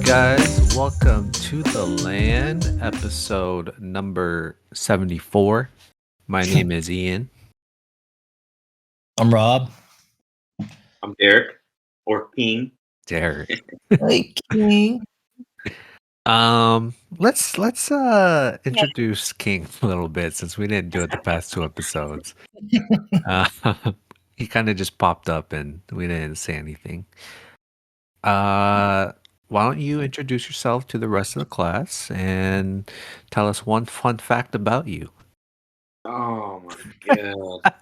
guys, welcome to the land, episode number 74. My name is Ian. I'm Rob. I'm Derek, or King. Derek. Hey, King. Let's introduce King a little bit since we didn't do it the past two episodes. Uh, he kind of just popped up and we didn't say anything. Why don't you introduce yourself to the rest of the class and tell us one fun fact about you? Oh my god.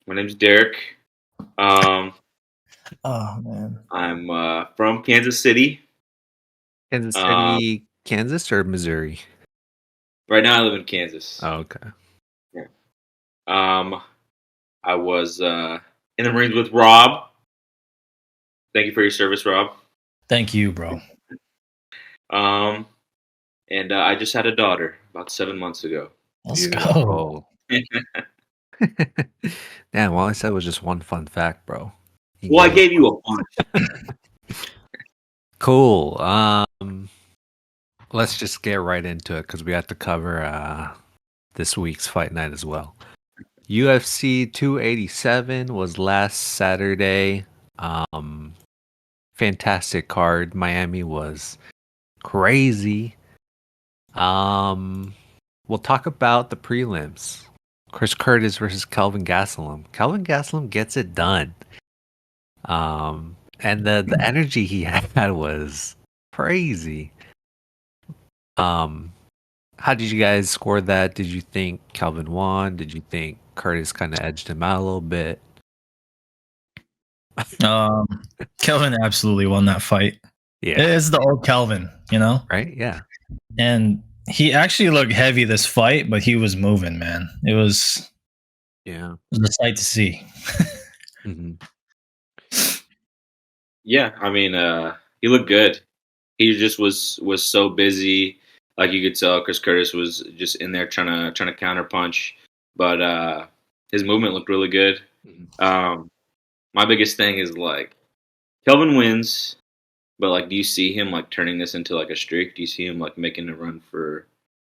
My name's Derek. Oh man. I'm from Kansas City. Kansas City, Kansas or Missouri? Right now I live in Kansas. Oh, okay. I was in the Marines with Rob. Thank you for your service, Rob. Thank you, bro. And I just had a daughter about 7 months ago. Let's go. Damn, all I said was just one fun fact, bro. Well, I gave you a bunch. Cool. Let's just get right into it because we have to cover this week's fight night as well. UFC 287 was last Saturday. Fantastic card. Miami was crazy. We'll talk about the prelims. Chris Curtis versus Kelvin Gastelum. Kelvin Gastelum gets it done. And the energy he had was crazy. How did you guys score that? Did you think Kelvin won? Did you think Curtis kind of edged him out a little bit? Kelvin absolutely won that fight. Yeah. It's the old Kelvin, you know? Right? Yeah. And he actually looked heavy this fight, but he was moving, man. It was a sight to see. Mm-hmm. Yeah, I mean, he looked good. He just was so busy. Like you could tell, Chris Curtis was just in there trying to counter punch, but his movement looked really good. Mm-hmm. My biggest thing is like Kelvin wins, but like, do you see him like turning this into like a streak? Do you see him like making a run for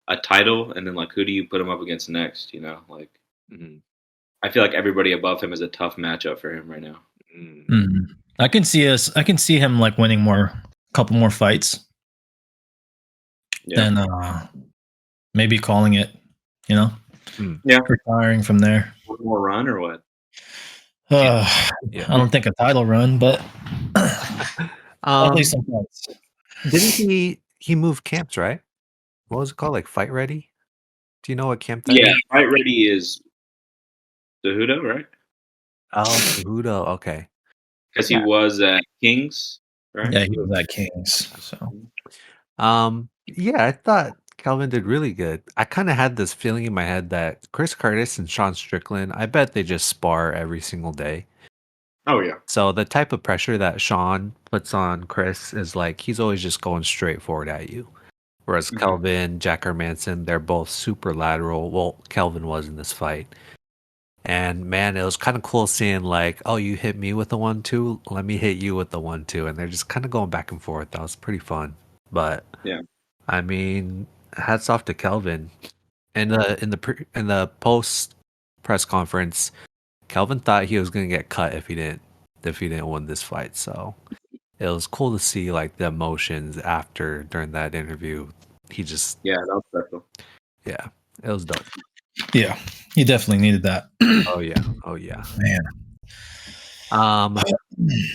a title, and then like who do you put him up against next? You know, like I feel like everybody above him is a tough matchup for him right now. Mm-hmm. I can see him like winning a couple more fights. Yeah. Then maybe calling it, you know? Yeah. Retiring from there. One more run or what? I don't think a title run, but at least some fights. Didn't he moved camps, right? What was it called? Like Fight Ready? Do you know what camp that is? Yeah, Fight Ready is Cejudo, right? Oh, Cejudo. Okay. Because he was at Kings, right? Yeah, he was at Kings. So, yeah, I thought Kelvin did really good. I kind of had this feeling in my head that Chris Curtis and Sean Strickland, I bet they just spar every single day. Oh, yeah. So the type of pressure that Sean puts on Chris is like he's always just going straight forward at you. Whereas Kelvin, Jack Hermanson, they're both super lateral. Well, Kelvin was in this fight. And man, it was kind of cool seeing like, oh, you hit me with the 1-2, let me hit you with the 1-2, and they're just kind of going back and forth. That was pretty fun. But yeah, I mean, hats off to Kelvin. In the post press conference, Kelvin thought he was gonna get cut if he didn't win this fight. So it was cool to see like the emotions during that interview. He just that was special. Yeah, it was dope. Yeah, he definitely needed that. Oh yeah, man.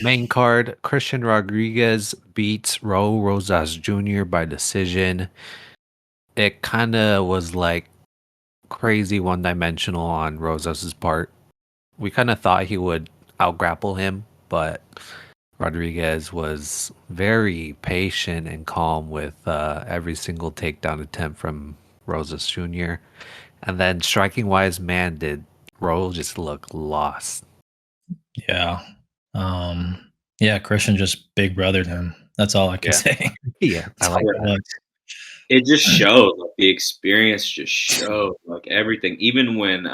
Main card: Christian Rodriguez beats Raul Rosas Jr. by decision. It kind of was like crazy one-dimensional on Rosas's part. We kind of thought he would out-grapple him, but Rodriguez was very patient and calm with every single takedown attempt from Rosas Jr. And then striking-wise, man, did Raul just look lost. Yeah. Christian just big brothered him. That's all I can say. Yeah, I like that. It just showed, like the experience just showed, like everything. Even when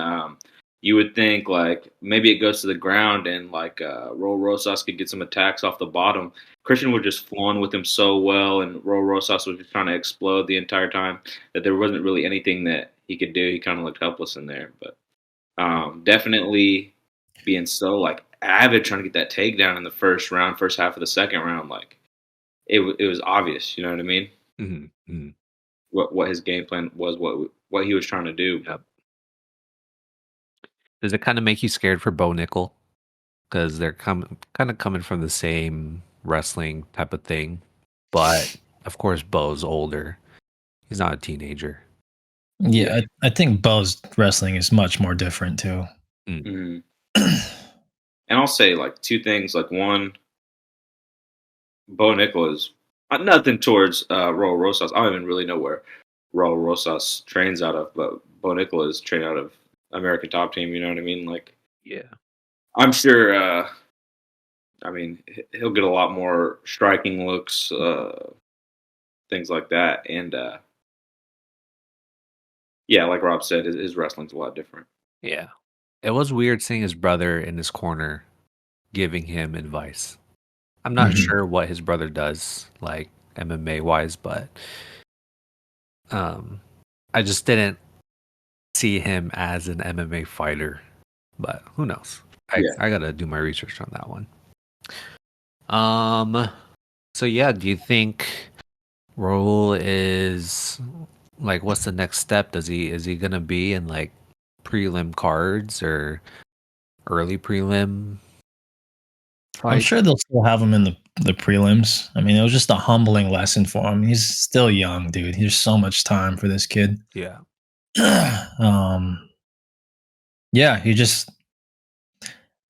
you would think like maybe it goes to the ground and like Raul Rosas could get some attacks off the bottom. Christian was just flowing with him so well, and Raul Rosas was just trying to explode the entire time that there wasn't really anything that he could do. He kind of looked helpless in there, but definitely being so like avid trying to get that takedown in the first round, first half of the second round, like it was obvious. You know what I mean? Mm-hmm. Mm-hmm. What his game plan was, what he was trying to do. Yep. Does it kind of make you scared for Bo Nickel? Because they're kind of coming from the same wrestling type of thing, but of course Bo's older. He's not a teenager. Yeah, I think Bo's wrestling is much more different too. Mm-hmm. And I'll say like two things. Like one, Bo Nickel is nothing towards Raul Rosas. I don't even really know where Raul Rosas trains out of, but Bo Nickel is trained out of American Top Team. You know what I mean? Like, yeah, I'm sure. I mean, he'll get a lot more striking looks, things like that, and yeah, like Rob said, his wrestling's a lot different. yeah. It was weird seeing his brother in his corner giving him advice. I'm not sure what his brother does, like MMA wise, but I just didn't see him as an MMA fighter. But who knows? I gotta do my research on that one. So yeah, do you think Raul is like what's the next step? Is he gonna be in like prelim cards or early prelim fights? I'm sure they'll still have him in the prelims. I mean, it was just a humbling lesson for him. He's still young, dude. There's so much time for this kid. Yeah. Yeah, he just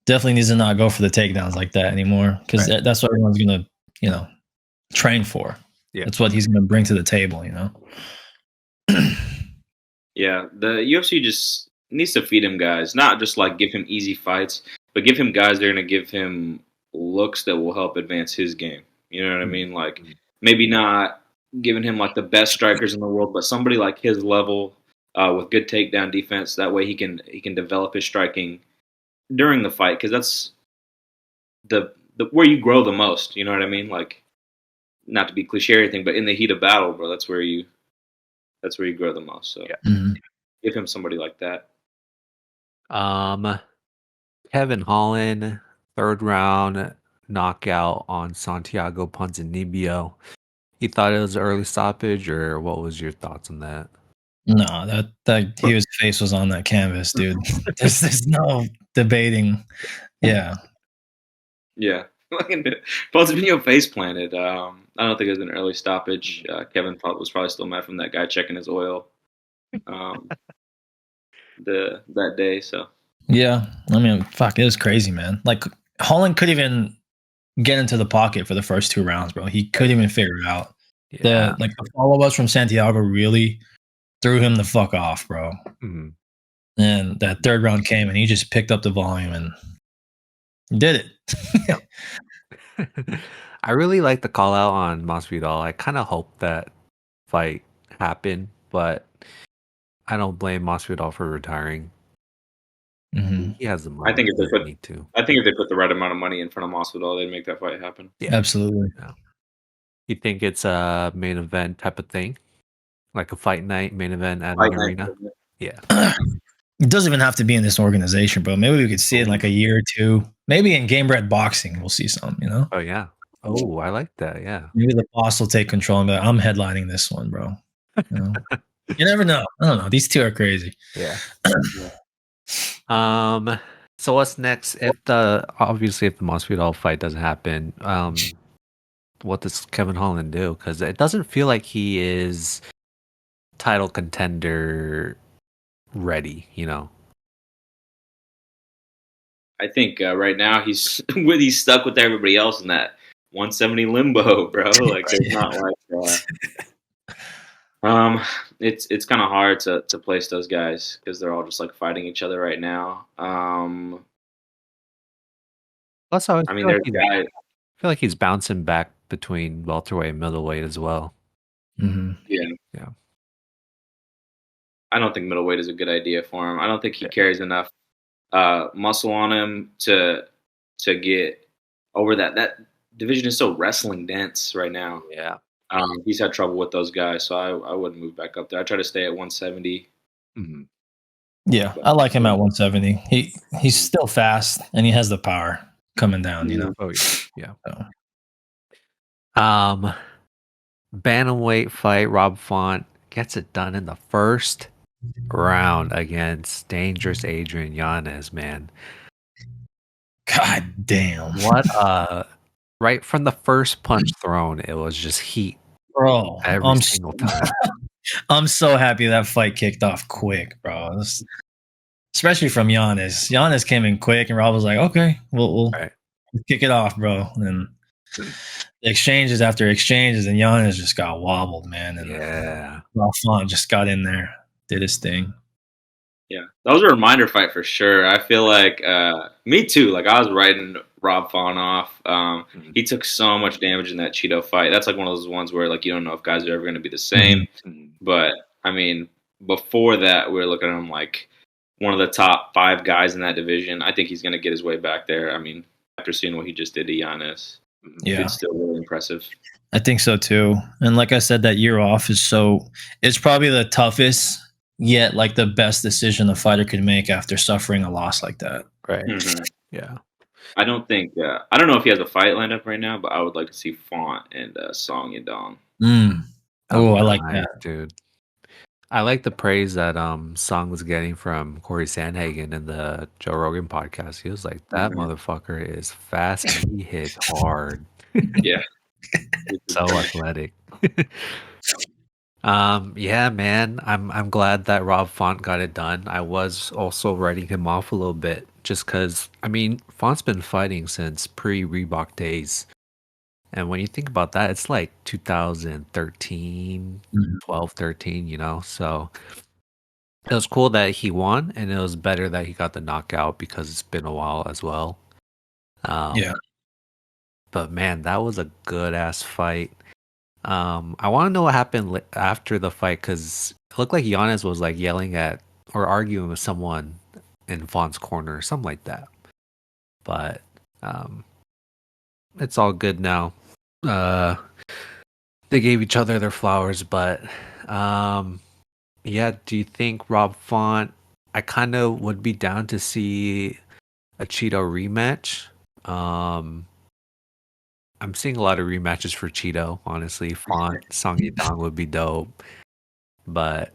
definitely needs to not go for the takedowns like that anymore because that's what everyone's gonna, train for. Yeah, that's what he's gonna bring to the table. Yeah, the UFC just needs to feed him guys, not just like give him easy fights, but give him guys that are going to give him looks that will help advance his game. You know what I mean? Like maybe not giving him like the best strikers in the world, but somebody like his level with good takedown defense. That way he can develop his striking during the fight because that's the where you grow the most. You know what I mean? Like not to be cliche or anything, but in the heat of battle, bro, that's where you grow the most. So give him somebody like that. Kevin Holland, third round knockout on Santiago Ponzinibbio. You thought it was an early stoppage, or what was your thoughts on that? No, that his face was on that canvas, dude. There's no debating. Yeah. Yeah. Ponzinibbio face planted. I don't think it was an early stoppage. Kevin was probably still mad from that guy checking his oil that day. So yeah, I mean, fuck, it was crazy, man. Like Holland couldn't even get into the pocket for the first 2 rounds, bro. He couldn't even figure it out. Yeah. The follow-ups from Santiago really threw him the fuck off, bro. Mm-hmm. And that third round came, and he just picked up the volume and did it. I really like the call out on Masvidal. I kind of hope that fight happened, but I don't blame Masvidal for retiring. Mm-hmm. He has the money. I think if they put the right amount of money in front of Masvidal, they'd make that fight happen. Yeah, absolutely. Yeah. You think it's a main event type of thing, like a fight night main event at an arena? Yeah. It doesn't even have to be in this organization, bro. Maybe we could see it in like a year or two. Maybe in Game Bred Boxing, we'll see some. Oh yeah. Oh, I like that. Yeah. Maybe the boss will take control and be like, I'm headlining this one, bro. You never know. I don't know. These two are crazy. Yeah. So what's next? If the Masvidal fight doesn't happen, what does Kevin Holland do? Because it doesn't feel like he is title contender ready. I think right now he's stuck with everybody else in that 170 limbo, bro. Like there's not like it's kind of hard to place those guys because they're all just like fighting each other right now. Also, I mean, I feel like he's bouncing back between welterweight and middleweight as well. Mm-hmm. Yeah. I don't think middleweight is a good idea for him. I don't think he carries enough muscle on him to get over that. That division is so wrestling dense right now. Yeah. He's had trouble with those guys, so I wouldn't move back up there. I try to stay at 170. Mm-hmm. Yeah, I like him at 170. He's still fast and he has the power coming down. Oh yeah. So. Bantamweight fight. Rob Font gets it done in the first round against dangerous Adrian Yanez. Man, God damn! what right from the first punch thrown, it was just heat, bro. every single time. I'm so happy that fight kicked off quick, bro. Especially from Giannis. Giannis came in quick, and Rob was like, "Okay, we'll kick it off, bro." And exchanges after exchanges, and Giannis just got wobbled, man. And Rob Font just got in there, did his thing. Yeah, that was a reminder fight for sure. I feel like me too. Like I was writing Rob Font off. He took so much damage in that Cheeto fight. That's like one of those ones where like you don't know if guys are ever going to be the same. But I mean, before that, we were looking at him like one of the top 5 guys in that division. I think he's going to get his way back there. I mean, after seeing what he just did to Giannis, it's still really impressive. I think so too. And like I said, that year off it's probably the toughest, yet like the best decision a fighter could make after suffering a loss like that. Right. Mm-hmm. Yeah. I don't know if he has a fight lined up right now, but I would like to see Font and Song Yadong. Oh, I like that, dude. I like the praise that Song was getting from Corey Sandhagen in the Joe Rogan podcast. He was like, "That motherfucker is fast and he hits hard." Yeah, so athletic. Yeah, man. I'm glad that Rob Font got it done. I was also writing him off a little bit just because I mean Font's been fighting since pre-Reebok days. And when you think about that, it's like 2013, 12, 13, so it was cool that he won, and it was better that he got the knockout because it's been a while as well. Yeah. But man, that was a good ass fight. I want to know what happened after the fight because it looked like Giannis was like yelling at or arguing with someone in Font's corner or something like that. But it's all good now. They gave each other their flowers, but yeah, do you think Rob Font? I kind of would be down to see a Cheeto rematch. I'm seeing a lot of rematches for Cheeto, honestly. Font, Song Yadong would be dope. But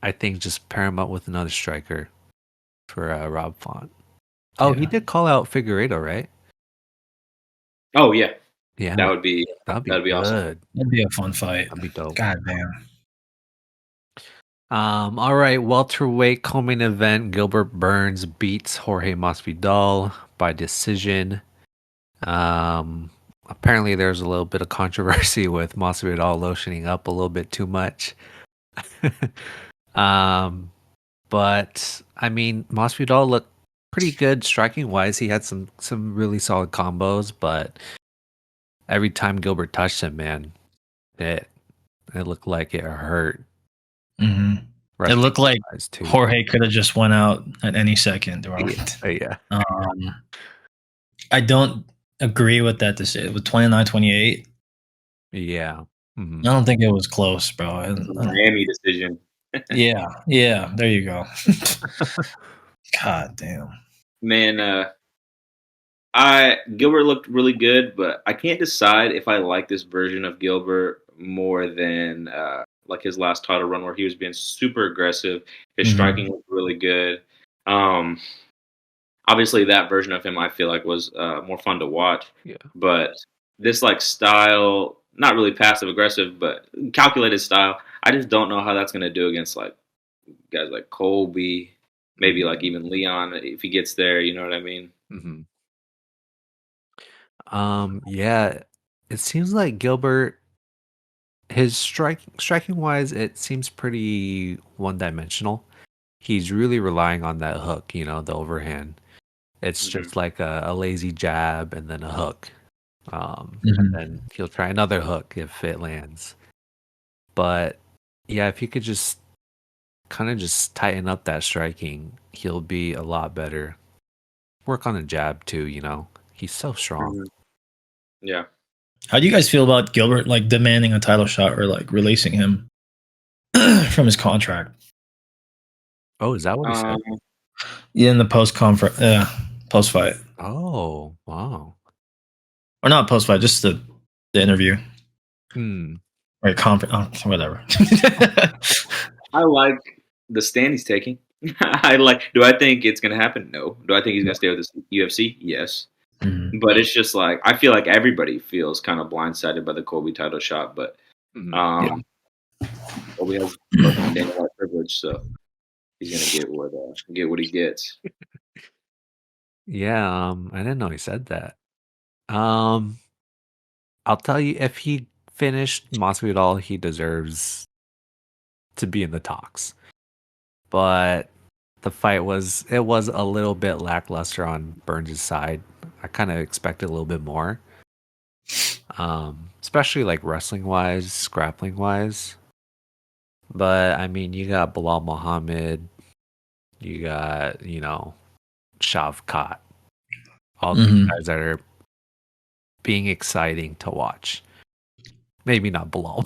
I think just pair him up with another striker for Rob Font. Oh, he did call out Figueiredo, right? Oh, yeah. Yeah. That'd be awesome. That'd be a fun fight. That'd be dope. God damn. All right, welterweight co-main event. Gilbert Burns beats Jorge Masvidal by decision. Apparently there's a little bit of controversy with Masvidal lotioning up a little bit too much. But I mean, Masvidal looked pretty good striking wise. He had some really solid combos, but every time Gilbert touched him, man, it looked like it hurt. Mm-hmm. It looked like Jorge could have just went out at any second. Yeah. I don't agree with that decision. With 29-28. Yeah. Mm-hmm. I don't think it was close, bro. Miami decision. Yeah. There you go. God damn. Man, Gilbert looked really good, but I can't decide if I like this version of Gilbert more than like his last title run where he was being super aggressive. His striking was really good. Obviously, that version of him I feel like was more fun to watch. Yeah. But this like style, not really passive aggressive, but calculated style, I just don't know how that's going to do against like guys like Colby, maybe like even Leon if he gets there. You know what I mean? Mm-hmm. Yeah, it seems like Gilbert, his striking wise, it seems pretty one-dimensional. He's really relying on that hook, the overhand. It's just like a lazy jab and then a hook. And then he'll try another hook if it lands. But yeah, if he could just kind of just tighten up that striking, he'll be a lot better. work on the jab too. You know, he's so strong. Mhm. Yeah. How do you guys feel about Gilbert like demanding a title shot or like releasing him from his contract? Oh, is that what he said? Yeah, in the post fight, Oh, wow. or not post fight, just the interview Hmm. or conference, whatever. I like the stand he's taking. I like. Do I think it's gonna happen? No. Do I think he's gonna stay with the UFC? Yes. Mhm. But it's just like I feel like everybody feels kind of blindsided by the Colby title shot. But Mhm. Yeah. Colby has fucking Dana White privilege, so he's gonna get what he gets. Yeah. I didn't know he said that. Um, I'll tell you, if he finished Masvidal, he deserves to be in the talks. But the fight was a little bit lackluster on Burns' side. I kind of expected a little bit more. Especially like wrestling wise, grappling wise. But I mean, you got Bilal Muhammad, you got, Shavkat, all these Mhm. guys that are being exciting to watch. Maybe not Bilal.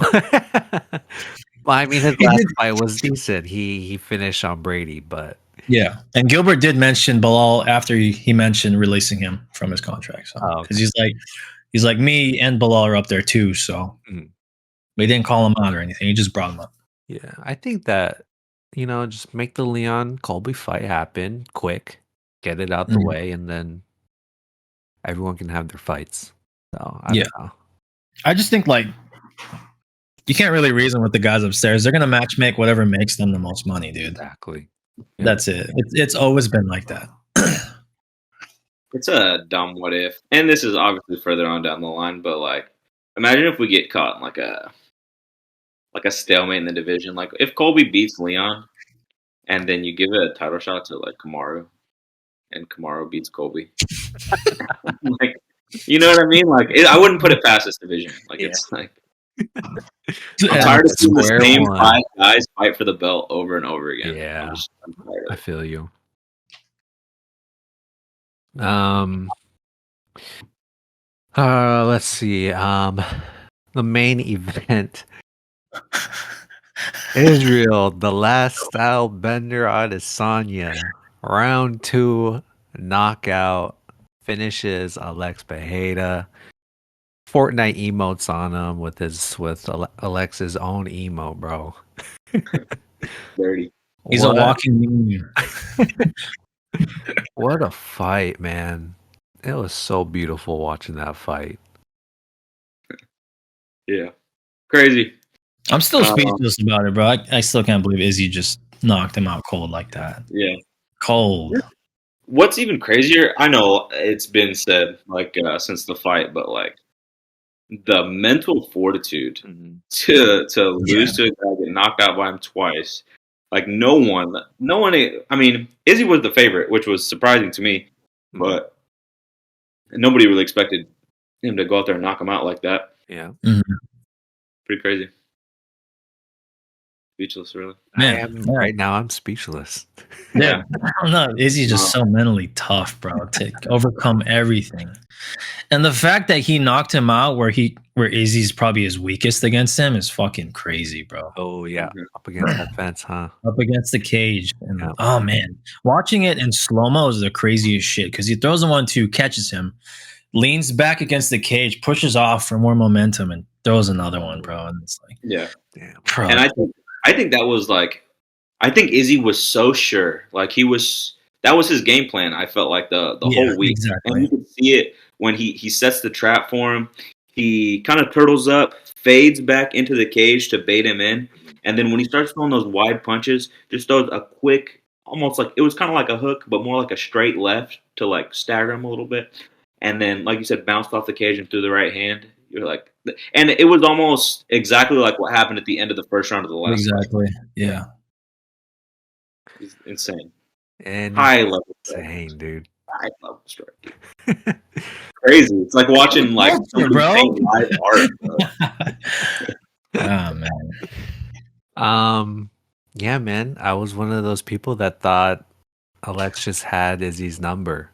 Well, I mean, his He last did, fight was decent. He finished on Brady, but yeah. And Gilbert did mention Bilal after he mentioned releasing him from his contract. So oh, because okay. he's like me and Bilal are up there too. So Mhm. we didn't call him out or anything. He just brought him up. Yeah, I think that just make the Leon Colby fight happen quick, get it out the Mhm. way, and then everyone can have their fights. So I Yeah. don't know. I just think like you can't really reason with the guys upstairs. They're gonna match make whatever makes them the most money, dude. Exactly. Yep. That's it. It's always been like that. It's a dumb what if, and this is obviously further on down the line. But like, imagine if we get caught in like a stalemate in the division. Like if Colby beats Leon, and then you give it a title shot to like Kamaru, and Kamaru beats Colby. Like, you know what I mean? Like, I wouldn't put it past this division. Like, Yeah. it's like I'm And tired of seeing the Square same one. five guys fight for the belt over and over again. Yeah, I'm tired of I it. feel you. Um, let's see. The main event, Israel, the last style bender Adesanya, round 2 knockout, finishes Alex Pereira. Fortnite emotes on him with Alex's own emote, bro. Dirty. he's a What? walking meme. What a fight, man. It was so beautiful watching that fight. Yeah. Crazy. I'm still Uh, speechless about it, bro. I still can't believe Izzy just knocked him out cold like that. yeah. Cold. What's even crazier? I know it's been said like since the fight, but like the mental fortitude Mhm. to Yeah. lose to a guy, get knocked out by him twice. Like no one. I mean, Izzy was the favorite, which was surprising to me, Mhm. but nobody really expected him to go out there and knock him out like that. Yeah. Mhm. Pretty crazy. Speechless, really. I Man. am Yeah. right now. I'm speechless. Yeah. I don't know. Izzy's just No. so mentally tough, bro, to overcome everything. And the fact that he knocked him out where Izzy's probably his weakest against him is fucking crazy, bro. Oh yeah, Mhm. up against that fence, huh? Up against the cage. Yeah. And oh man, watching it in slow-mo is the craziest shit because he throws the 1-2, catches him, leans back against the cage, pushes off for more momentum, and throws another one, bro. And it's like, Yeah. Damn. bro, And I think that was like I think Izzy was so sure. Like that was his game plan. I felt like the yeah, whole week, and you exactly. could see it when he sets the trap for him. He kind of turtles up, fades back into the cage to bait him in, and then when he starts throwing those wide punches, just throws a quick, almost like it was kind of like a hook, but more like a straight left to like stagger him a little bit, and then like you said, bounced off the cage and threw the right hand. You're like, and it was almost exactly like what happened at the end of the first round of the last fight. Exactly. Yeah. It's insane. High level strike. Insane, dude. High level strike. Crazy. It's like watching like Torture, somebody bro. paint live art. Bro. Oh man. um, yeah, man. I was one of those people that thought Alexis had Izzy's number.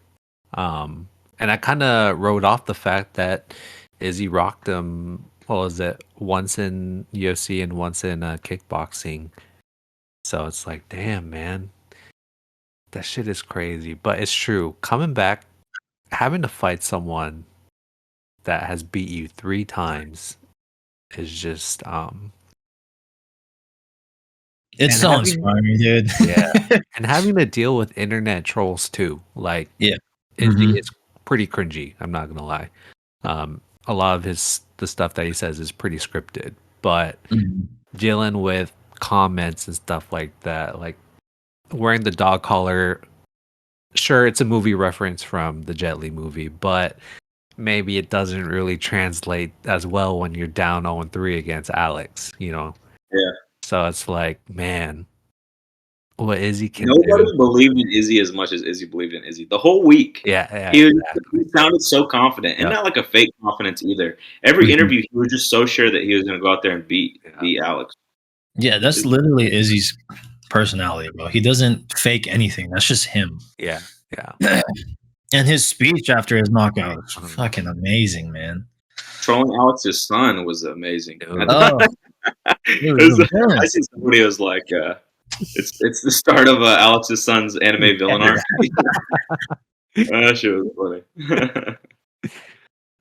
And I kind of wrote off the fact that Izzy rocked him. What was it? Once in UFC and once in kickboxing. So it's like, damn, man, that shit is crazy. But it's true. Coming back, having to fight someone that has beat you 3 times is just It's and so having inspiring, dude. yeah, and having to deal with internet trolls too. Like Yeah. Izzy is pretty cringy, I'm not gonna lie. A lot of the stuff that he says is pretty scripted, but dealing with comments and stuff like that, like wearing the dog collar, sure, it's a movie reference from the Jet Li movie, but maybe it doesn't really translate as well when you're down 0-3 against Alex, you know? Yeah. So it's like, man, what Izzy can Nobody do. believed in Izzy as much as Izzy believed in Izzy. The whole week, Yeah, he exactly. sounded so confident, and Yep. not like a fake confidence either. Every interview, he was just so sure that he was going to go out there and beat Alex. Yeah, that's literally Izzy's personality, bro. He doesn't fake anything. That's just him. Yeah. And his speech after his knockout was fucking amazing, man. Trolling Alex's son was amazing. Oh, I see somebody was like, it's the start of Alex's son's anime villain arc. That shit was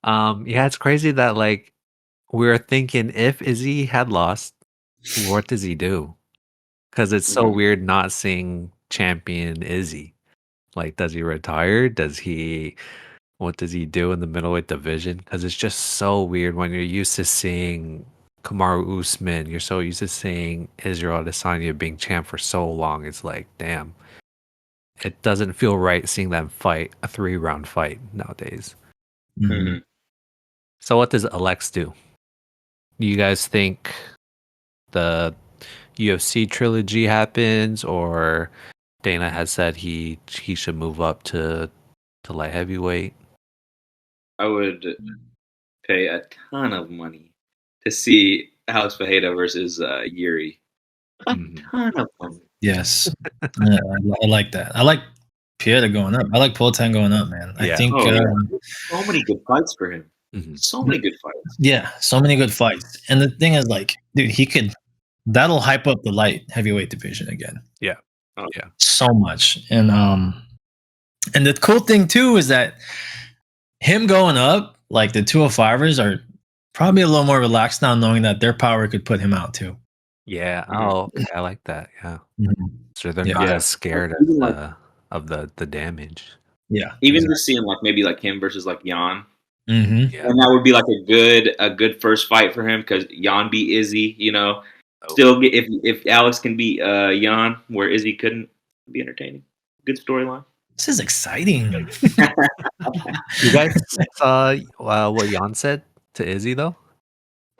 funny. Yeah, it's crazy that like we were thinking if Izzy had lost, what does he do? Because it's so weird not seeing champion Izzy. Like, does he retire? What does he do in the middleweight division? Because it's just so weird when you're used to seeing Kamaru Usman. You're so used to seeing Israel Adesanya being champ for so long. It's like, damn. It doesn't feel right seeing them fight a 3-round fight nowadays. Mm-hmm. So what does Alex do? Do you guys think the UFC trilogy happens, or Dana has said he should move up to light heavyweight? I would pay a ton of money to see Alex Fajeda versus Yuri. A ton of money. Yes. Yeah, I like that. I like Pereira going up. I like Poatan going up, man. I think so many good fights for him. So many good fights. Yeah, so many good fights. And the thing is, like, dude, that'll hype up the light heavyweight division again. Yeah. So much. And the cool thing too is that him going up, like the 205ers are probably a little more relaxed now, knowing that their power could put him out too. Yeah. Oh, okay. I like that. Yeah. So they're not as scared of the damage. Yeah. Even just seeing like maybe like him versus like Jan. Mm-hmm. And that would be like a good first fight for him because Jan beat Izzy, you know. Still, if Alex can beat Jan where Izzy couldn't, it'd be entertaining. Good storyline. This is exciting. You guys saw what Jan said to Izzy though?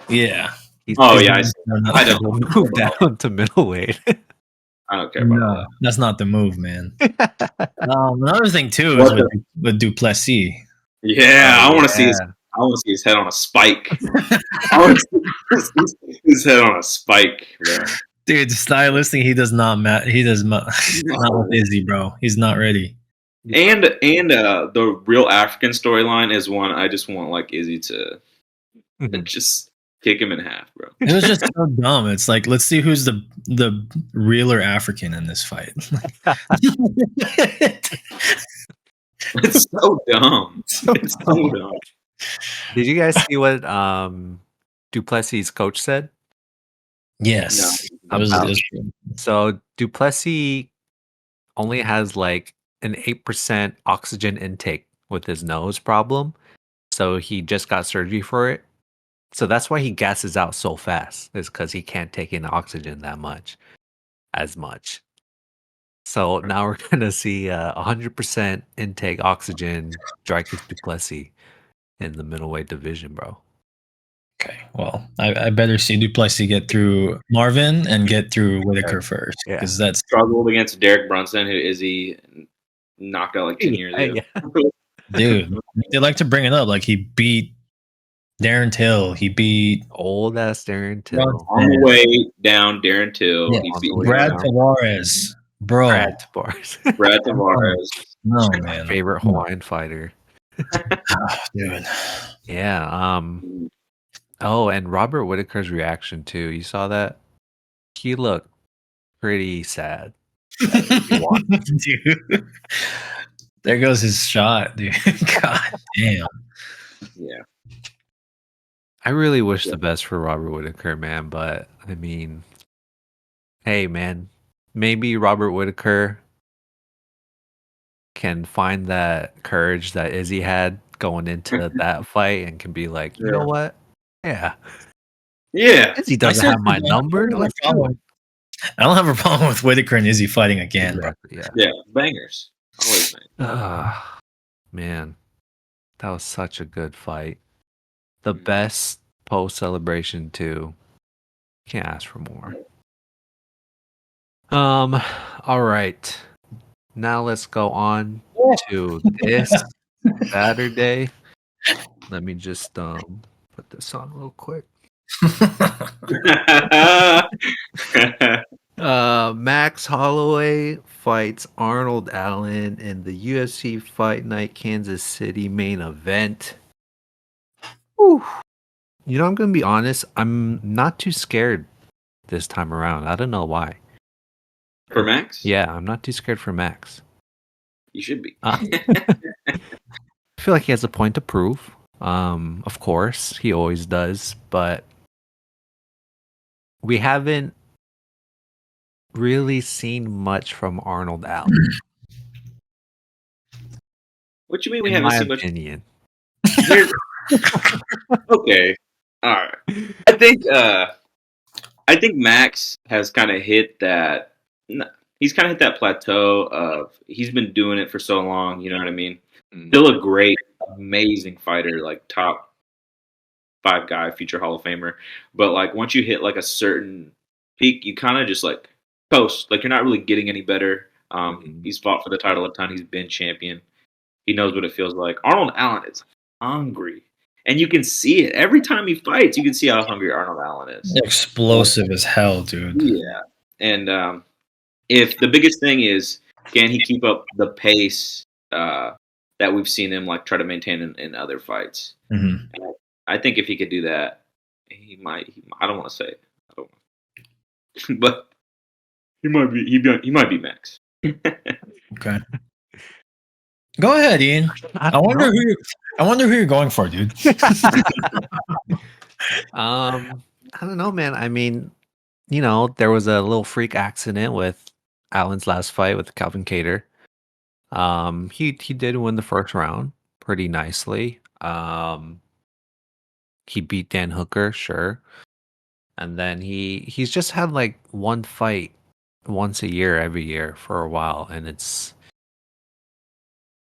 Yeah. I don't move down to middleweight. I don't care about that. That's not the move, man. Another thing too is with Duplessis. Yeah, I want to see his head on a spike. I want to see his head on a spike, bro. Dude, stylistically, he does not match. He does not with Izzy, bro. He's not ready. And the real African storyline is one I just want like Izzy to just kick him in half, bro. It was just so dumb. It's like, let's see who's the realer African in this fight. It's so dumb. It's so dumb. Did you guys see what Duplessis' coach said? Yes. No. So Duplessis only has like an 8% oxygen intake with his nose problem. So he just got surgery for it. So that's why he gasses out so fast, is because he can't take in oxygen as much. So now we're going to see 100% intake oxygen Dricus Duplessis in the middleweight division, bro. Okay, well, I better see Duplessis get through Marvin and get through Whitaker first, because that's struggled against Derek Brunson, who Izzy knocked out like 10 years ago. Dude, they like to bring it up. Like, he beat Darren Till. He beat old ass Darren Till. On the way down, Darren Till. Yeah. He beat Brad Tavares, bro. Brad Tavares. No, My man. favorite Hawaiian fighter. Dude. Yeah. Oh, and Robert Whitaker's reaction too. You saw that? He looked pretty sad. Dude. There goes his shot, dude. God damn. Yeah. I really wish the best for Robert Whitaker, man. But I mean, hey, man, maybe Robert Whitaker can find that courage that Izzy had going into that fight and can be like, you know what? Yeah, Yeah. Izzy doesn't have my number. Let's do it. I don't have a problem with Whitaker and Izzy fighting again, Exactly. Yeah. Yeah. Bangers. Always bangers. Man, that was such a good fight. The Mhm. best post celebration too. Can't ask for more. All right. Now let's go on to this Saturday. Let me just put this on real quick. Max Holloway fights Arnold Allen in the UFC Fight Night Kansas City main event. Whew. You know, I'm gonna be honest. I'm not too scared this time around. I don't know why. For Max? Yeah, I'm not too scared for Max. You should be. I feel like he has a point to prove. Of course, he always does, but we haven't really seen much from Arnold Allen, What you mean we in haven't my seen much? opinion. Here's, okay. All right. I think Max has kind of hit that. He's kind of hit that plateau of he's been doing it for so long. You know what I mean? Still a great, amazing fighter, like top 5 guy, future Hall of Famer. But like once you hit like a certain peak, you kind of just like coast. Like you're not really getting any better. He's fought for the title a ton. He's been champion. He knows what it feels like. Arnold Allen is hungry. And you can see it. Every time he fights, you can see how hungry Arnold Allen is. Explosive as hell, dude. Yeah. And if the biggest thing is, can he keep up the pace that we've seen him like try to maintain in other fights? Mm-hmm. I think if he could do that, he might. I don't want to say it. I don't want but he might be. He might be Max. Okay. Go ahead, Ian. I wonder who you're going for, dude. I don't know, man. I mean, you know, there was a little freak accident with Allen's last fight with Calvin Cater. He did win the first round pretty nicely. He beat Dan Hooker, sure. And then he's just had like one fight once a year every year for a while, and it's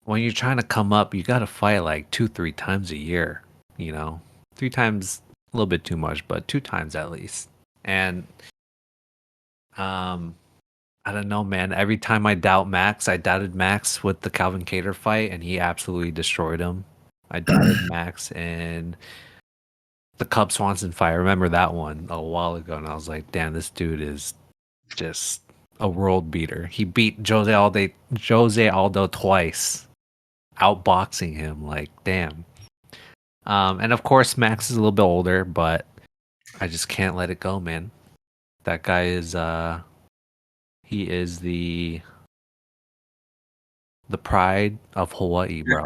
when you're trying to come up, you got to fight like 2-3 times a year, you know. 3 times a little bit too much, but 2 times at least. And I don't know, man. Every time I doubted Max with the Calvin Cater fight, and he absolutely destroyed him. I doubted Max in the Cub Swanson fight. I remember that one a while ago, and I was like, damn, this dude is just a world beater. He beat Jose Aldo twice, outboxing him. Like, damn. And of course, Max is a little bit older, but I just can't let it go, man. That guy is he is the pride of Hawaii, bro.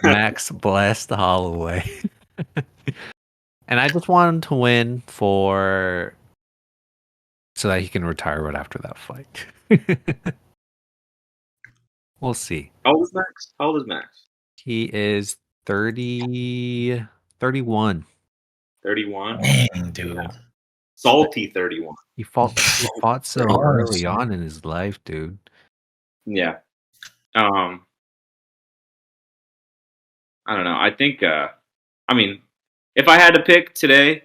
Max blessed Holloway. And I just want him to win so that he can retire right after that fight. We'll see. How old is Max? How old is Max? He is 31. 31. Dang, dude. Yeah. Salty 31. He fought so early on in his life, dude. Yeah. I don't know. I think I mean, if I had to pick today,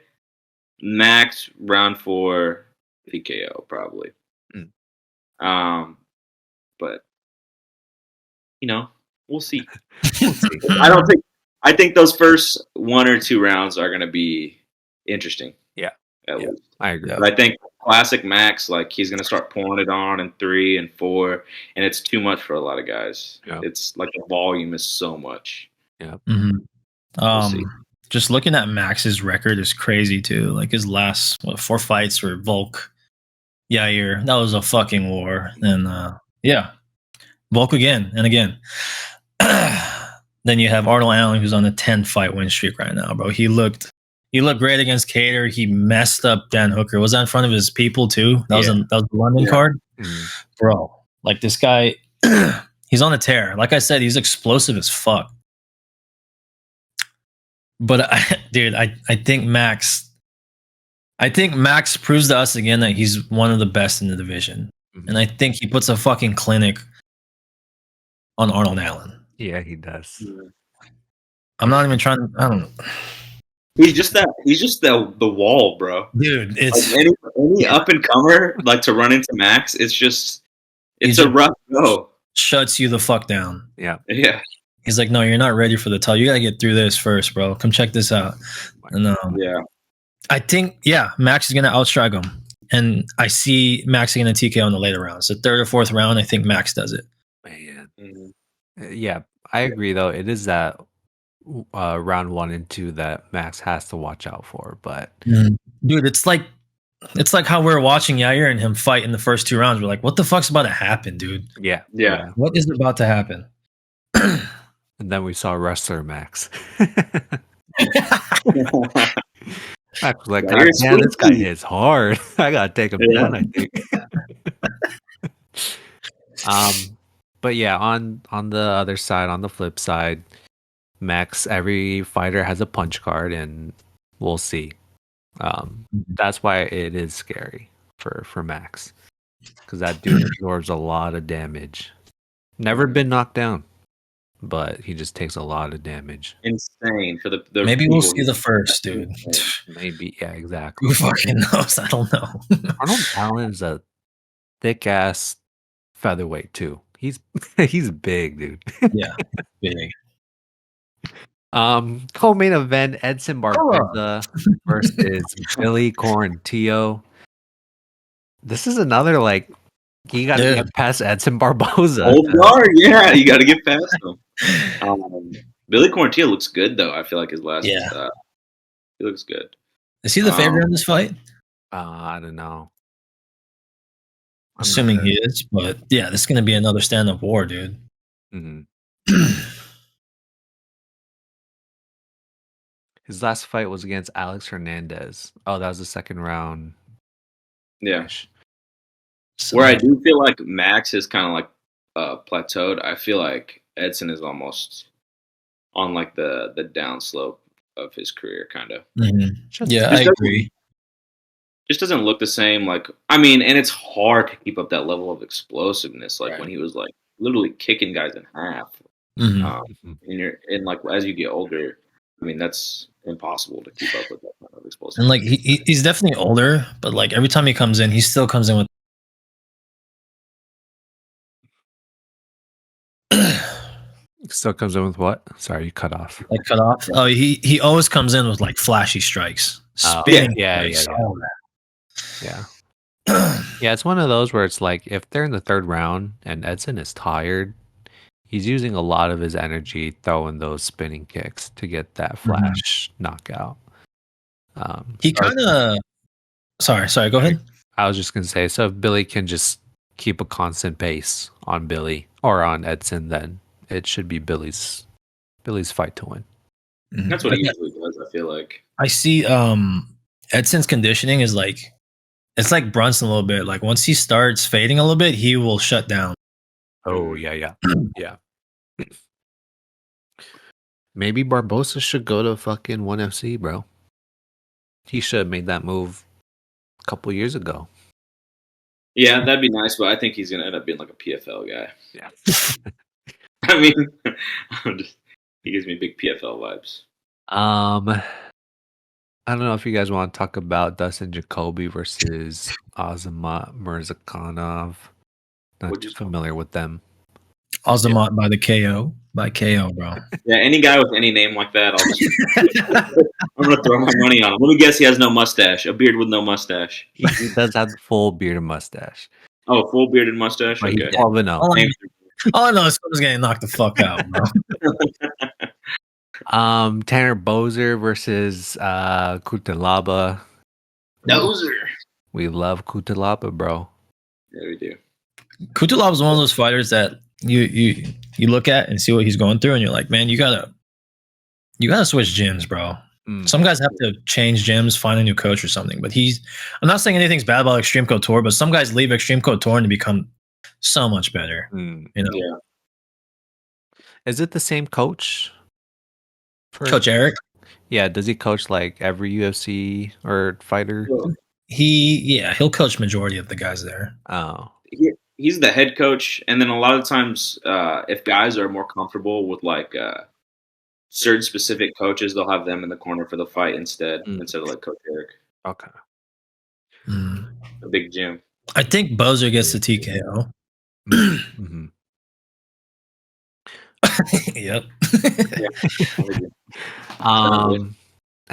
Max round 4 PKO probably. But you know, we'll see. I think those first 1 or 2 rounds are going to be interesting. Yeah. at least. I agree. But I think classic Max, like he's gonna start pouring it on in 3 and 4, and it's too much for a lot of guys. Yeah. It's like the volume is so much. Yeah. We'll see. Just looking at Max's record is crazy too. Like his last 4 fights were Volk, Yair. That was a fucking war. And yeah, Volk again and again. Then you have Arnold Allen, who's on a 10 fight win streak right now, bro. He looked great against Cater. He messed up Dan Hooker. Was that in front of his people too? That was the London card, bro. Like this guy, he's on a tear. Like I said, he's explosive as fuck. But I think Max proves to us again that he's one of the best in the division, and I think he puts a fucking clinic on Arnold Allen. Yeah, he does. I'm not even trying. I don't know. He's just the wall, bro. Dude, it's like any up and comer like to run into Max. It's a rough go. Shuts you the fuck down. Yeah. He's like, no, you're not ready for the title. You gotta get through this first, bro. Come check this out. And I think Max is gonna outstrike him, and I see Max getting a TKO in the later rounds. The 3rd or 4th round, I think Max does it. Man. Yeah, I agree though. It is that round 1 and 2 that Max has to watch out for. But dude, it's like how we're watching Yair and him fight in the first 2 rounds. We're like, what the fuck's about to happen, dude? Yeah. What is about to happen? And then we saw wrestler Max. I was like, God damn, this guy is hard. I gotta take him down, I think. But yeah, on the other side, on the flip side, Max, every fighter has a punch card, and we'll see. That's why it is scary for Max, because that dude absorbs a lot of damage. Never been knocked down, but he just takes a lot of damage. Insane for the maybe we'll see the first, dude. Maybe, yeah, exactly. Who fucking knows? I don't know. Arnold Allen's a thick ass featherweight too. He's big, dude. Yeah, big. Co-main event: Edson Barboza versus Billy Quarantillo. This is another like you got to get past Edson Barboza. Old guard, yeah, you got to get past him. Billy Quarantillo looks good though. I feel like his last, he looks good. Is he the favorite in this fight? I don't know. Assuming he is, but yeah, this is going to be another stand-up war, dude. His last fight was against Alex Hernandez. Oh, that was the 2nd round. Yeah. So, where I do feel like Max is kind of like plateaued, I feel like Edson is almost on like the downslope of his career, kind of. Yeah, I agree. Just doesn't look the same. Like, I mean, and it's hard to keep up that level of explosiveness. Like when he was like literally kicking guys in half. And like as you get older, I mean, that's impossible to keep up with that kind of explosiveness. And like he's definitely older, but like every time he comes in, he still comes in with. Still comes in with what? Sorry, you cut off. Like cut off. Oh, he always comes in with like flashy strikes, spinning. Yeah. Yeah, it's one of those where it's like if they're in the 3rd round and Edson is tired, he's using a lot of his energy throwing those spinning kicks to get that flash knockout. He kind of. Sorry. Go ahead. I was just gonna say, so if Billy can just keep a constant pace on Billy or on Edson, then it should be Billy's fight to win. That's what he usually does. I feel like I see. Edson's conditioning is like. It's like Brunson a little bit. Like once he starts fading a little bit, he will shut down. Oh yeah. Maybe Barboza should go to fucking ONE FC, bro. He should have made that move a couple years ago. Yeah, that'd be nice, but I think he's gonna end up being like a PFL guy. Yeah. I mean, he gives me big PFL vibes. I don't know if you guys want to talk about Dustin Jacoby versus Azamat Mirzakhanov. Not too familiar with them. Alzamont by the KO. By KO, bro. Yeah, any guy with any name like that, I'm gonna throw my money on him. Let me guess, he has no mustache, a beard with no mustache. He does have the full beard and mustache. Oh, full bearded mustache. But Okay. he's 12-0. All I know is someone's getting knocked the fuck out, bro. Tanner Bozer versus Kutalaba. Dozer. We love Kutalaba, bro. Yeah, we do. Kutalaba is one of those fighters that you look at and see what he's going through, and you're like, man, you gotta switch gyms, bro. Some guys have to change gyms, find a new coach or something. But I'm not saying anything's bad about Extreme Couture, but some guys leave Extreme Couture and become so much better. You know? Yeah. Is it the same coach? Coach Eric? Yeah. Does he coach like every UFC or fighter? He'll coach majority of the guys there. Oh. He's the head coach, and then a lot of times, if guys are more comfortable with like certain specific coaches, they'll have them in the corner for the fight instead of like Coach Eric. Okay. A big gym. I think Bozer gets the TKO. Yep. And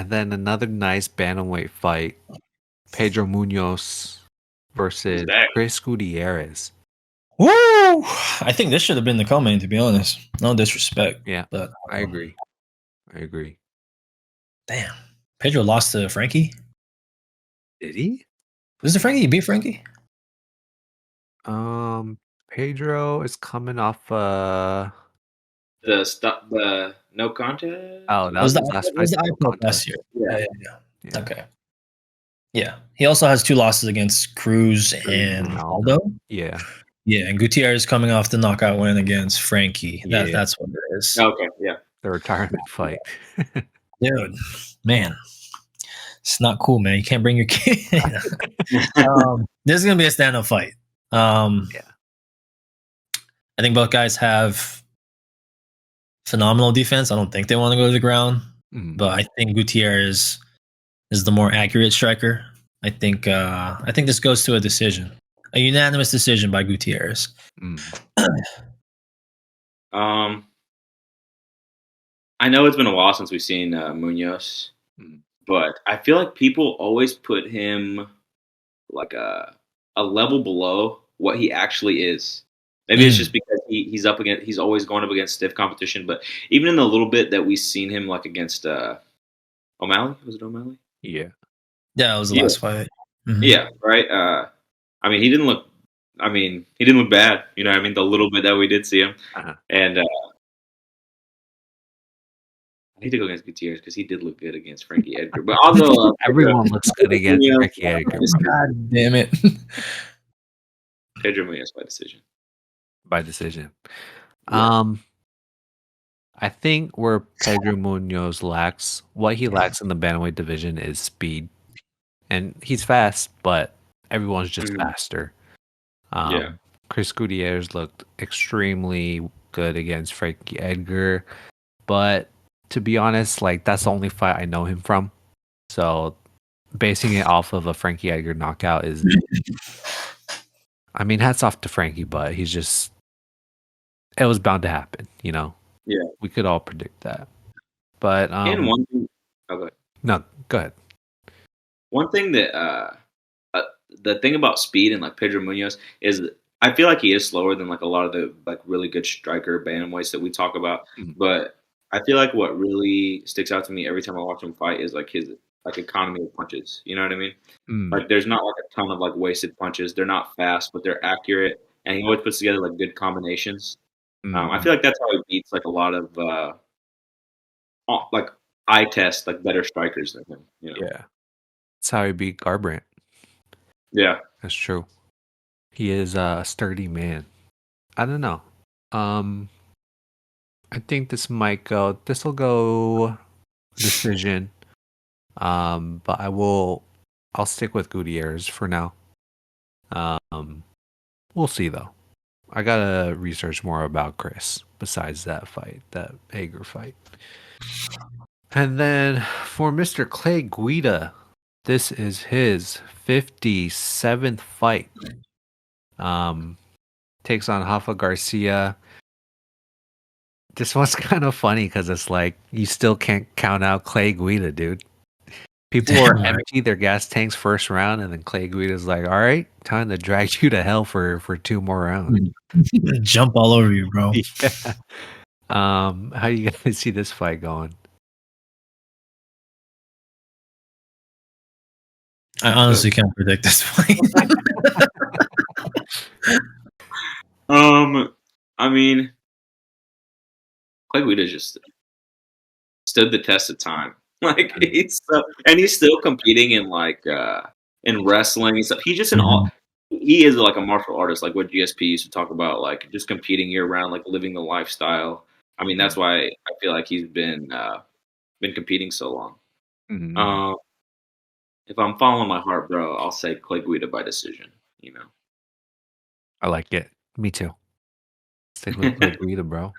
then another nice bantamweight fight: Pedro Munoz versus Chris Gutierrez. Woo! I think this should have been the co-main, to be honest. No disrespect. Yeah, but I agree. Damn. Pedro lost to Frankie? Did he? Was it Frankie? He beat Frankie? Pedro is coming off the no contest. Oh, that was the last fight. Last year. Yeah. Okay. Yeah. He also has 2 losses against Cruz and Aldo. Yeah. Yeah, and Gutierrez coming off the knockout win against Frankie. That's what it is. Okay, yeah. The retirement fight. Dude, man. It's not cool, man. You can't bring your kid. This is going to be a stand-up fight. I think both guys have phenomenal defense. I don't think they want to go to the ground. But I think Gutierrez is the more accurate striker. I think this goes to a decision. A unanimous decision by Gutierrez. I know it's been a while since we've seen Munoz, but I feel like people always put him like a level below what he actually is. Maybe it's just because he's always going up against stiff competition. But even in the little bit that we've seen him like against O'Malley, was it O'Malley? Yeah, it was the last fight. Yeah, right. I mean, he didn't look bad. You know what I mean? The little bit that we did see him. And I need to go against Gutierrez because he did look good against Frankie Edgar. But although everyone looks good against Frankie Edgar. God damn it. Pedro Munoz by decision. I think where Pedro Munoz lacks in the bantamweight division is speed. And he's fast, but everyone's just faster. Chris Gutierrez looked extremely good against Frankie Edgar, but to be honest, like that's the only fight I know him from. So basing it off of a Frankie Edgar knockout is, I mean, hats off to Frankie, but it was bound to happen, you know? Yeah. We could all predict that. But and one thing, no, go ahead. One thing that the thing about speed and like Pedro Munoz is I feel like he is slower than like a lot of the like really good striker bantamweights that we talk about. But I feel like what really sticks out to me every time I watch him fight is like his like economy of punches. You know what I mean? Like there's not like a ton of like wasted punches. They're not fast, but they're accurate, and he always puts together like good combinations. I feel like that's how he beats like a lot of like eye test like better strikers than him. You know? Yeah, that's how he beat Garbrandt. Yeah, that's true. He is a sturdy man. I don't know. I think this will go decision. But I'll stick with Gutierrez for now. We'll see though. I gotta research more about Chris besides that Hager fight. And then for Mr. Clay Guida, this is his 57th fight. Takes on Rafa Garcia. This one's kind of funny because it's like you still can't count out Clay Guida, dude. People were Damn right. empty their gas tanks first round, and then Clay Guida's like, "All right, time to drag you to hell for 2 more rounds." Jump all over you, bro. Yeah. How do you guys see this fight going? I honestly can't predict this fight. I mean, Clay Guida just stood the test of time. Like he's still competing in in wrestling and stuff. He's just he is like a martial artist, like what GSP used to talk about, like just competing year round, like living the lifestyle. I mean, that's why I feel like he's been competing so long. Mhm. If I'm following my heart, bro, I'll say Clay Guida by decision. You I like it. Me too. Stick with Clay Guida, bro.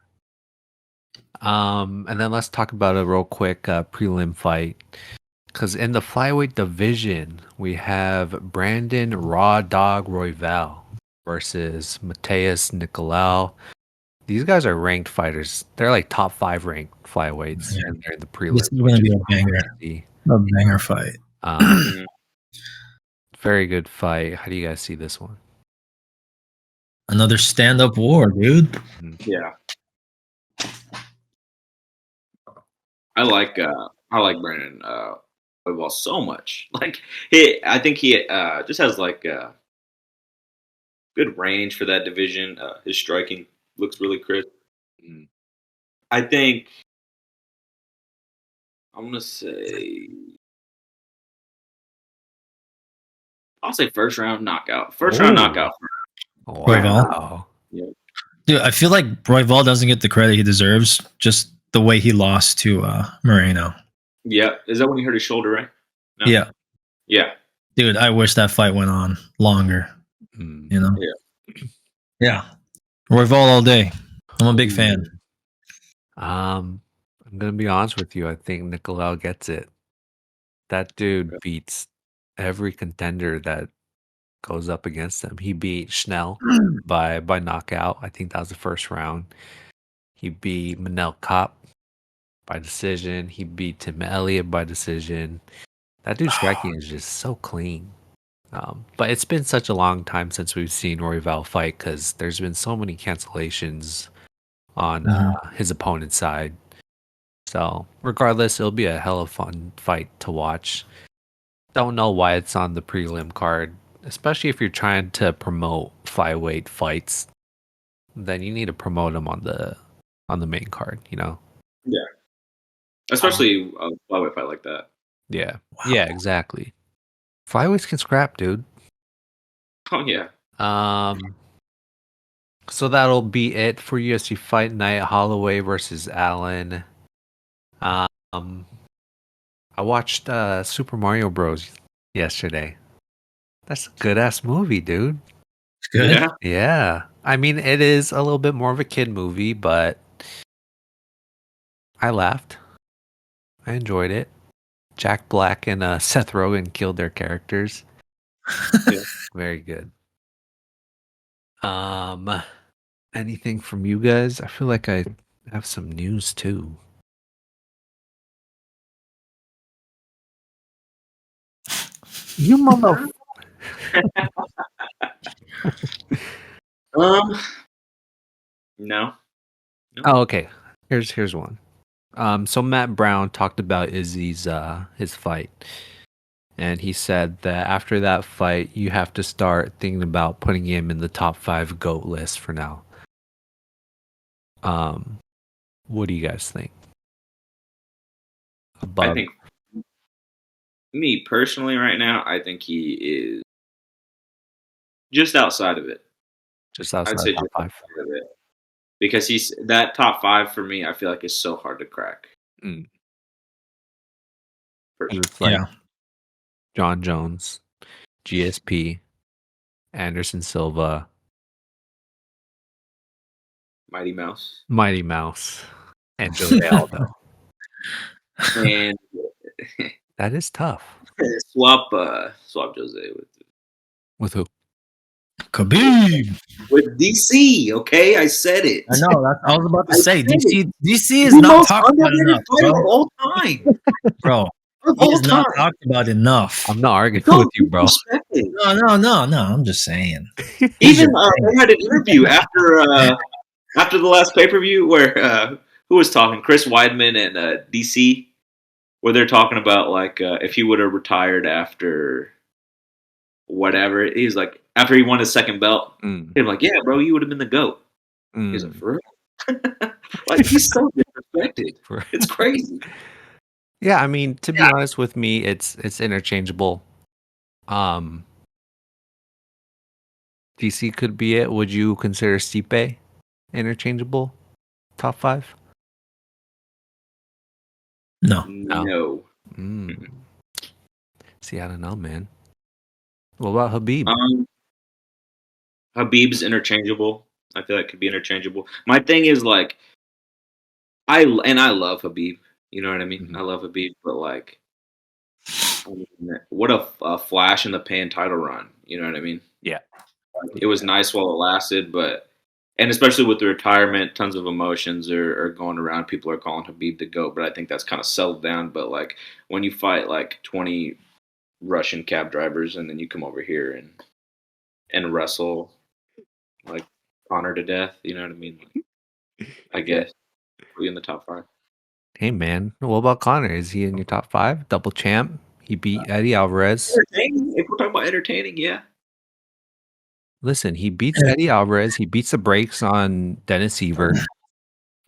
And then let's talk about a real quick prelim fight. Because in the flyweight division, we have Brandon Raw Dog Royval versus Mateus Nicolau. These guys are ranked fighters. They're like top 5 ranked flyweights, and they're in the prelim, This is which gonna be is a banger. crazy. A banger fight. Very good fight. How do you guys see this one? Another stand-up war, dude. Yeah, I like Brandon Royval so much. Like I think he just has like good range for that division. His striking looks really crisp. I think I'm gonna say I'll say first round knockout. First round knockout. Wow. Yeah. Dude, I feel like Royval doesn't get the credit he deserves. Just the way he lost to Moreno. Yeah. Is that when he hurt his shoulder, right? No? Yeah, Yeah. dude, I wish that fight went on longer. You know? Yeah. Royval all day. I'm a big fan. I'm gonna be honest with you. I think Nicolau gets it. That dude beats every contender that goes up against him. He beat Schnell by knockout. I think that was the first round. He beat Manel Kopp by decision. He beat Tim Elliott by decision. That dude's striking is just so clean. But it's been such a long time since we've seen Royval fight because there's been so many cancellations on his opponent's side. So regardless, it'll be a hell of a fun fight to watch. Don't know why it's on the prelim card, especially if you're trying to promote flyweight fights. Then you need to promote them on the main card. Yeah. Especially a flyweight fight like that. Yeah. Wow. Yeah, exactly. Flyweights can scrap, dude. Oh yeah. So that'll be it for UFC Fight Night. Holloway versus Allen. I watched Super Mario Bros. Yesterday. That's a good ass movie, dude. It's good. Yeah. Yeah. I mean, it is a little bit more of a kid movie, but I laughed. I enjoyed it. Jack Black and Seth Rogen killed their characters. Yeah. Very good. Anything from you guys? I feel like I have some news too. You mother. No. Oh, okay. Here's one. So Matt Brown talked about Izzy's his fight. And he said that after that fight, you have to start thinking about putting him in the top 5 GOAT list for now. What do you guys think? I think me personally right now, I think he is just outside of it. Just outside I'd say top just 5. outside of it. Because he's that top 5 for me, I feel like is so hard to crack. And Personally. it's like John Jones, GSP, Anderson Silva, Mighty Mouse. and Jose Aldo. And That is tough. swap Jose With who? Khabib. With DC, okay? I said it. I know. I was about to say DC is the not most talked about underrated enough, fight bro. of all time. Bro, Of he all is not time. talked about enough. I'm not arguing Don't with you, bro. disrespect it. No. I'm just saying. Even they had an interview after the last pay per view where who was talking? Chris Weidman and DC, where they're talking about like if he would have retired after whatever. He's like after he won his second belt. He's like, yeah, bro, you would have been the GOAT. He's like, for real? Like he's so disrespected. It's crazy. Yeah, I mean, to be honest with me, it's interchangeable. DC could be it. Would you consider Stipe interchangeable? Top 5? No. See, I don't know, man. What about Habib? Habib's interchangeable. I feel like it could be interchangeable. My thing is like, I love Habib. You know what I mean? I love Habib, but like, I mean, what a flash in the pan title run. You know what I mean? Yeah. Like, it was nice while it lasted, but and especially with the retirement, tons of emotions are going around. People are calling Habib the GOAT, but I think that's kind of settled down. But like when you fight like 20 Russian cab drivers and then you come over here and wrestle like Connor to death, you know what I mean? I guess be in the top 5. Hey, man. What about Connor? Is he in your top 5? Double champ? He beat Eddie Alvarez. Entertaining. If we're talking about entertaining, yeah. Listen, he beats Eddie Alvarez. He beats the brakes on Dennis Seaver.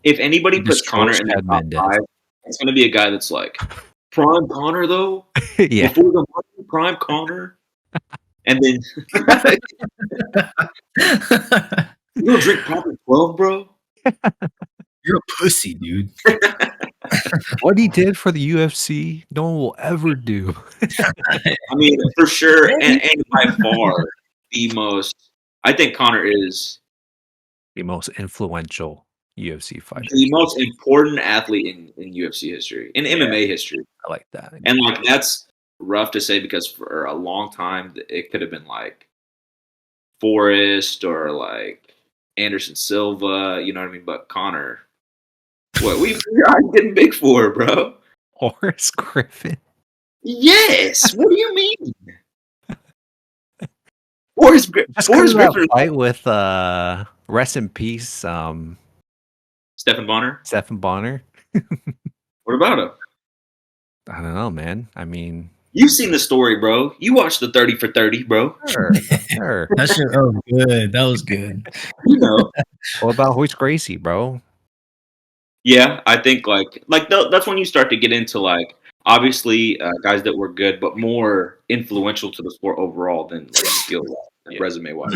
If anybody puts Connor in the top 5, it's going to be a guy that's like, prime Connor, though? Yeah. Before the money, prime Connor? And then, you don't drink Proper 12, bro? You're a pussy, dude. What he did for the UFC, no one will ever do. I mean, for sure, and by far the most. I think Connor is the most influential UFC fighter, the most important athlete in UFC history, in MMA history. I like that, and like that's rough to say because for a long time it could have been like Forrest or like Anderson Silva, you know what I mean? But Connor, what we are getting big for, bro? Horace Griffin. Yes. What do you mean? Horace Griffin fight with rest in peace, Stephan Bonner. Stephan Bonner. What about him? I don't know, man. I mean, you've seen the story, bro. You watched the 30 for 30, bro. Sure. That shit was good. That was good. You know. What about Royce Gracie, bro? Yeah, I think like that's when you start to get into like obviously guys that were good, but more influential to the sport overall than like skill and resume wise.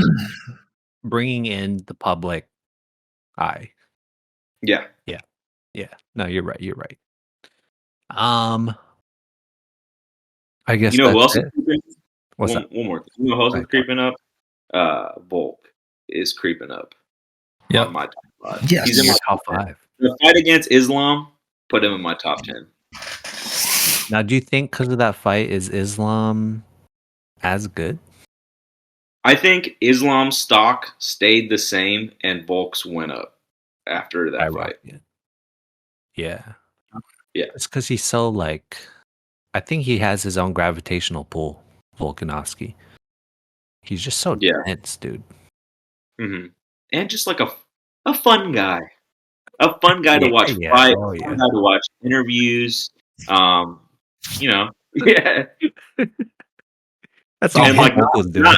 Bringing in the public eye. Yeah. No, you're right. I guess you know who else it. is creeping? What's one more thing. You know who else is creeping up? Volk is creeping up. Yeah, on my top 5. Yes, he's in my top 5. The fight against Islam put him in my top 10. Now, do you think because of that fight is Islam as good? I think Islam's stock stayed the same and Volk's went up after that fight. Yeah. Yeah. It's because he's so like, I think he has his own gravitational pull, Volkanovski. He's just so dense, dude. Mm-hmm. And just like a fun guy. A fun guy to watch fight, fun guy to watch interviews. You know, yeah. That's all like Volk was doing.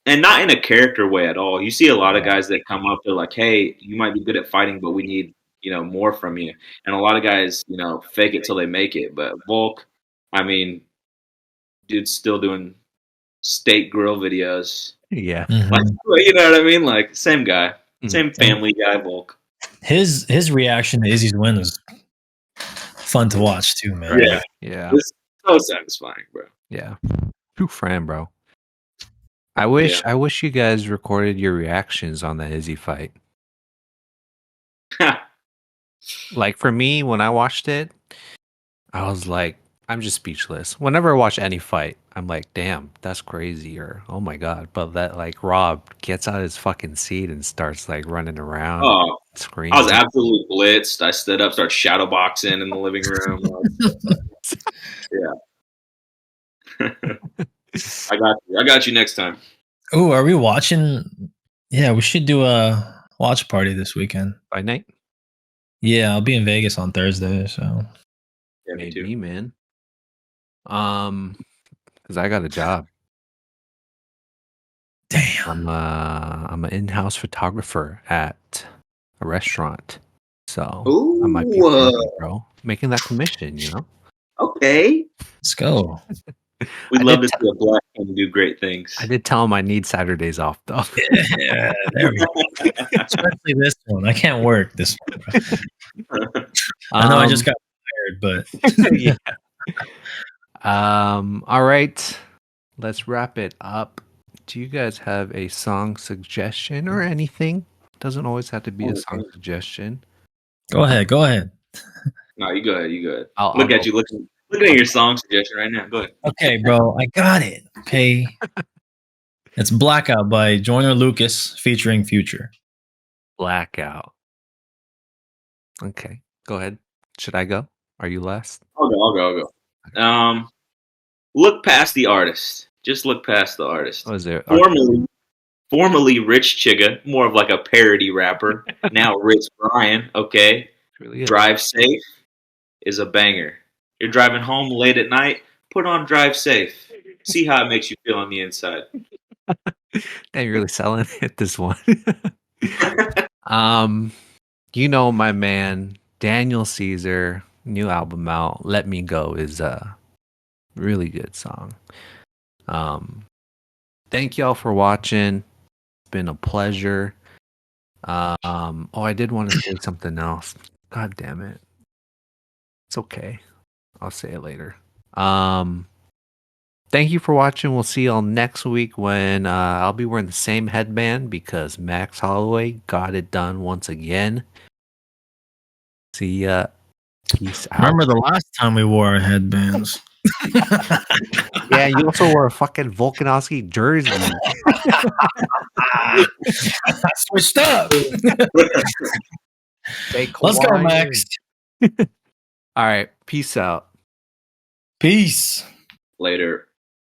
And not in a character way at all. You see a lot of guys that come up, they're like, hey, you might be good at fighting, but we need, more from you. And a lot of guys, fake it till they make it. But Volk, I mean, dude's still doing steak grill videos. Yeah. Like, you know what I mean? Like, same guy. Same family guy, Volk. His reaction to Izzy's win was fun to watch too, man. Yeah. Yeah. It's so satisfying, bro. Yeah. True friend, bro. I wish you guys recorded your reactions on the Izzy fight. Like for me, when I watched it, I was like, I'm just speechless. Whenever I watch any fight, I'm like, damn, that's crazy, or oh my god. But that like Rob gets out of his fucking seat and starts like running around, Oh, I was screaming. absolutely blitzed. I stood up, started shadow boxing in the living room. Yeah. I got you next time. Oh, are we watching? Yeah, we should do a watch party this weekend. By night? Yeah, I'll be in Vegas on Thursday, so Yeah, me too. Maybe, man. Because I got a job. damn. I'm an in-house photographer at a restaurant, so I might be Ooh, busy, bro. Making that commission, you know. okay. Let's go. We'd I love did. to see a black man do great things. I did tell him I need Saturdays off though. Yeah, there we go. Especially this one. I can't work this one. I know I just got fired, but yeah. All right. Let's wrap it up. Do you guys have a song suggestion or anything? Doesn't always have to be a song suggestion. go ahead. No, you go ahead. You go ahead. I'll Look go at you. first. Looking at your song suggestion right now. Go ahead. Okay, bro, I got it. Okay. It's Blackout by Joyner Lucas featuring Future. Blackout. Okay, go ahead. Should I go? Are you last? I'll go. Look past the artist. Just look past the artist. What is it? Formerly Rich Chigga, more of like a parody rapper. Now Rich Brian. Okay. Really is. Drive Safe is a banger. You're driving home late at night. Put on Drive Safe. See how it makes you feel on the inside. Damn, you're really selling it this one. You know my man Daniel Caesar, new album out. Let Me Go is a really good song. Thank y'all for watching. It's been a pleasure. I did want to say something else. God damn it. It's okay. I'll say it later. Thank you for watching. We'll see y'all next week when I'll be wearing the same headband because Max Holloway got it done once again. See ya. Peace out. Remember the last time we wore our headbands? Yeah, you also wore a fucking Volkanovski jersey. I switched up. Let's go, Max. All right. Peace out. Peace. Later.